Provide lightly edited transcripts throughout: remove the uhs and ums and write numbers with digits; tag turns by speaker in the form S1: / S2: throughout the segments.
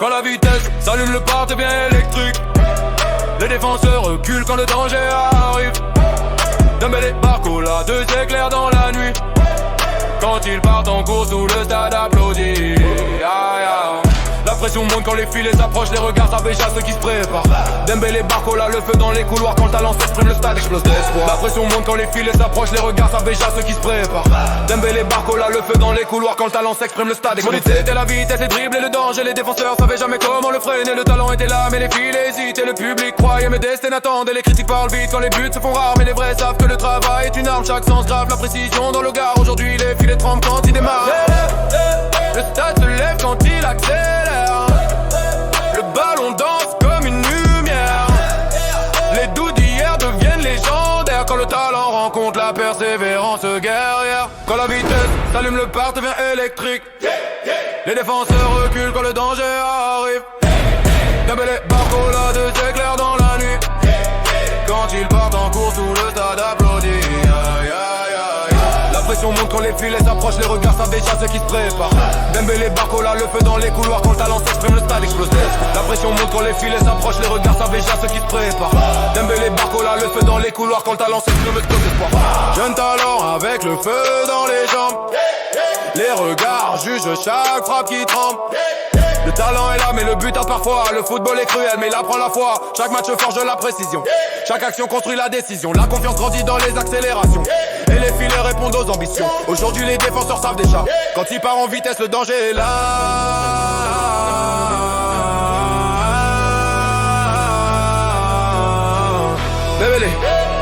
S1: Quand la vitesse s'allume, le part devient électrique. Les défenseurs reculent quand le danger arrive. Dembélé, Barcola, deux éclairs dans la nuit. Quand ils partent en course, tout le stade applaudit. La pression monte quand les filets s'approchent, les regards savent déjà ceux qui se préparent. Dembélé, Barcola, le feu dans les couloirs, quand le talent s'exprime, le stade explose d'espoir. La pression monte quand les filets s'approchent, les regards savent déjà ceux qui se préparent. Dembélé, Barcola, le feu dans les couloirs, quand le talent s'exprime, le stade explose. C'était la vitesse, les dribbles et le danger, les défenseurs savaient jamais comment le freiner. Le talent était là, mais les filets hésitaient, le public croyait, mais destin attendait. Les critiques parlent vite quand les buts se font rares, mais les vrais savent que le travail est une arme, chaque sens grave, la précision dans le gars. Aujourd'hui, les filets tremblent quand ils démarrent. Le stade se lève quand il accélère. Le ballon danse comme une lumière. Les doutes d'hier deviennent légendaires quand le talent rencontre la persévérance guerrière. Quand la vitesse s'allume, le part devient électrique. Les défenseurs reculent quand le danger arrive. Dembélé, Barcola, deux éclairs dans la nuit. Quand ils partent en course, tout le stade applaudit. La pression monte quand les filets s'approchent, les regards savent déjà ceux qui se préparent. Dembélé, Barcola, le feu dans les couloirs, quand le talent s'exprime, le stade explose. La pression monte quand les filets s'approchent, les regards savent déjà ceux qui se préparent. Dembélé, Barcola, le feu dans les couloirs, quand le talent s'exprime, le stade explose. Jeune talent avec le feu dans les jambes. Les regards jugent chaque frappe qui tremble. Le talent est là mais le but a parfois. Le football est cruel mais il apprend la foi. Chaque match forge de la précision. Chaque action construit la décision. La confiance grandit dans les accélérations. Et les filets répondent aux ambitions. Aujourd'hui les défenseurs savent déjà. Quand il part en vitesse le danger est là. Dembélé,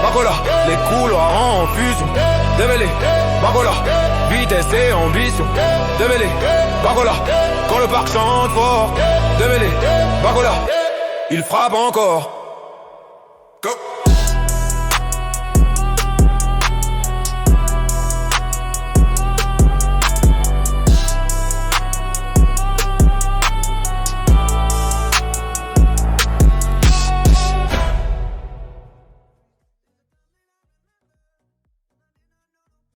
S1: Barcola, les couloirs en fusion. Dembélé, Barcola, vitesse et ambition. Dembélé, Barcola, quand le parc chante fort. Dembélé, Barcola, il frappe encore. Go.